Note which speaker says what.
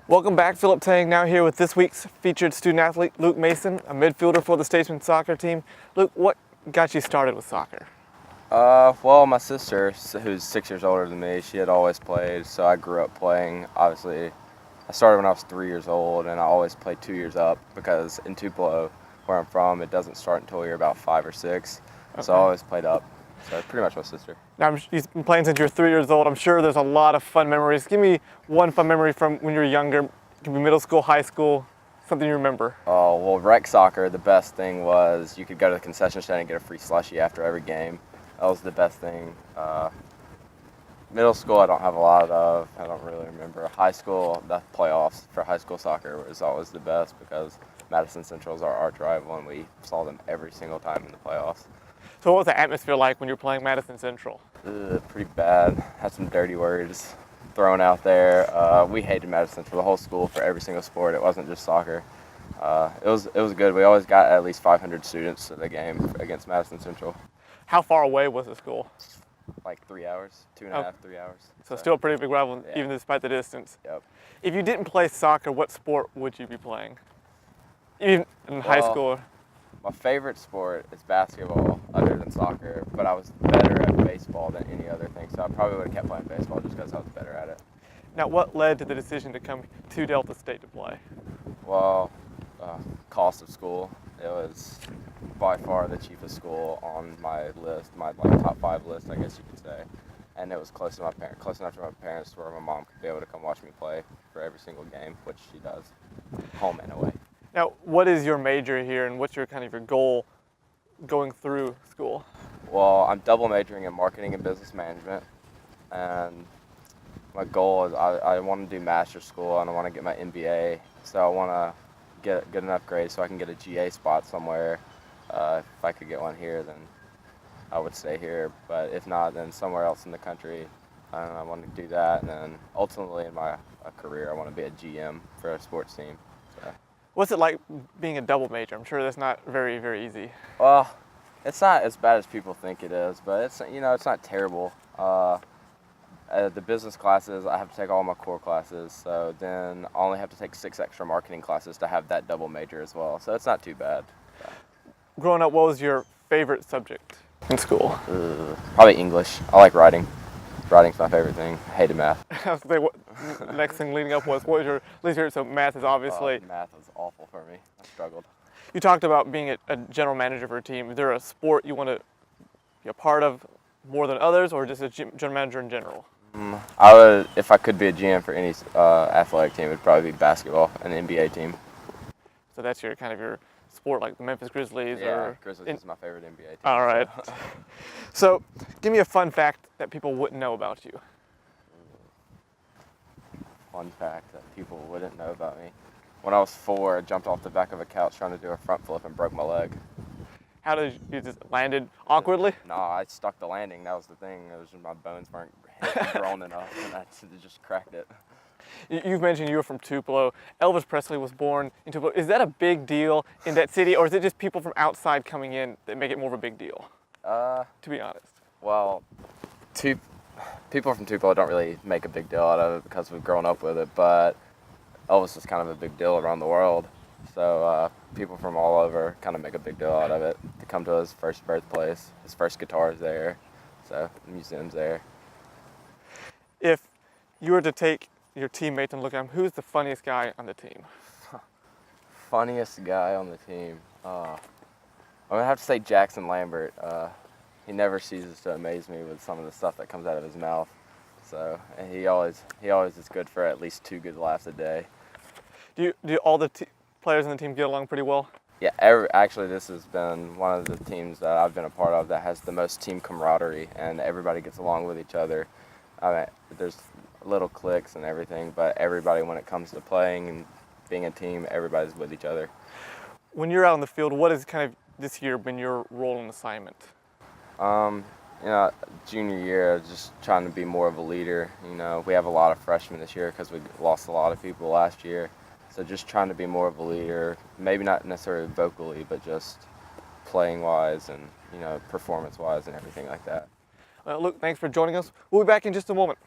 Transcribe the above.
Speaker 1: Welcome back, Philip Tang, now here with this week's featured student athlete, Luke Mason, a midfielder for the Statesmen soccer team. Luke, what got you started with soccer?
Speaker 2: Well, my sister, who's 6 years older than me, she had always played, so I grew up playing. Obviously, I started when I was 3 years old, and I always played 2 years up because in Tupelo, where I'm from, it doesn't start until you're about 5 or 6. Okay. So I always played up. So pretty much my sister.
Speaker 1: Now, you've been playing since you're 3 years old. I'm sure there's a lot of fun memories. Give me one fun memory from when you were younger. It could be middle school, high school, something you remember.
Speaker 2: Oh, well, rec soccer, the best thing was you could go to the concession stand and get a free slushie after every game. That was the best thing. Middle school, I don't have a lot of. I don't really remember. High school, the playoffs for high school soccer was always the best because Madison Central is our arch rival, and we saw them every single time in the playoffs.
Speaker 1: So what was the atmosphere like when you were playing Madison Central?
Speaker 2: Pretty bad. Had some dirty words thrown out there. We hated Madison Central, the whole school, for every single sport. It wasn't just soccer. It was good. We always got at least 500 students to the game against Madison Central.
Speaker 1: How far away was the school?
Speaker 2: Like 3 hours, 2.5, 3 hours.
Speaker 1: So still a pretty big rival, yeah, even despite the distance.
Speaker 2: Yep.
Speaker 1: If you didn't play soccer, what sport would you be playing? Even in high school?
Speaker 2: My favorite sport is basketball, other than soccer, but I was better at baseball than any other thing, so I probably would have kept playing baseball just because I was better at it.
Speaker 1: Now, what led to the decision to come to Delta State to play?
Speaker 2: Well, cost of school. It was by far the cheapest school on my list, my top 5 list, I guess you could say. And it was close enough to my parents where my mom could be able to come watch me play for every single game, which she does, home and away.
Speaker 1: Now, what is your major here, and what's your your goal going through school?
Speaker 2: Well, I'm double majoring in marketing and business management, and my goal is I want to do master's school and I want to get my MBA. So I want to get good enough grades so I can get a GA spot somewhere. If I could get one here, then I would stay here. But if not, then somewhere else in the country. I want to do that, and then ultimately in my career, I want to be a GM for a sports team. So.
Speaker 1: What's it like being a double major? I'm sure that's not very, very easy.
Speaker 2: Well, it's not as bad as people think it is, but it's not terrible. The business classes, I have to take all my core classes, so then I only have to take 6 extra marketing classes to have that double major as well. So it's not too bad.
Speaker 1: Growing up, what was your favorite subject in school?
Speaker 2: Probably English. I like writing. Writing's my favorite thing. I hated math.
Speaker 1: I was going to say, what next thing leading up was, what was your least favorite? So math is obviously...
Speaker 2: Math was awful for me. I struggled.
Speaker 1: You talked about being a general manager for a team. Is there a sport you want to be a part of more than others, or just a general manager in general?
Speaker 2: I would, if I could be a GM for any athletic team, it would probably be basketball, an NBA team.
Speaker 1: So that's your your sport, like the Memphis Grizzlies?
Speaker 2: Yeah, Grizzlies is my favorite NBA team.
Speaker 1: All right. So give me a fun fact that people wouldn't know about you.
Speaker 2: Fun fact that people wouldn't know about me. When I was 4, I jumped off the back of a couch trying to do a front flip and broke my leg.
Speaker 1: How did you just landed awkwardly?
Speaker 2: No, I stuck the landing. That was the thing. It was just my bones weren't grown enough, and I just cracked it.
Speaker 1: You've mentioned you were from Tupelo. Elvis Presley was born in Tupelo. Is that a big deal in that city, or is it just people from outside coming in that make it more of a big deal? To be honest.
Speaker 2: Well, people from Tupelo don't really make a big deal out of it because we've grown up with it, but Elvis is kind of a big deal around the world. So people from all over kind of make a big deal out of it. To come to his first birthplace, his first guitar is there, so the museum's there.
Speaker 1: If you were to take your teammates and look at them, who's the funniest guy on the team?
Speaker 2: Funniest guy on the team? I'm going to have to say Jackson Lambert. He never ceases to amaze me with some of the stuff that comes out of his mouth. So and he always is good for at least 2 good laughs a day.
Speaker 1: Do all the players on the team get along pretty well?
Speaker 2: Yeah, actually this has been one of the teams that I've been a part of that has the most team camaraderie, and everybody gets along with each other. I mean, there's little cliques and everything, but everybody, when it comes to playing and being a team, everybody's with each other.
Speaker 1: When you're out in the field, what has this year been your role and assignment?
Speaker 2: Junior year, just trying to be more of a leader. We have a lot of freshmen this year because we lost a lot of people last year. So just trying to be more of a leader, maybe not necessarily vocally, but just playing-wise and, performance-wise and everything like that.
Speaker 1: Well, Luke, thanks for joining us. We'll be back in just a moment.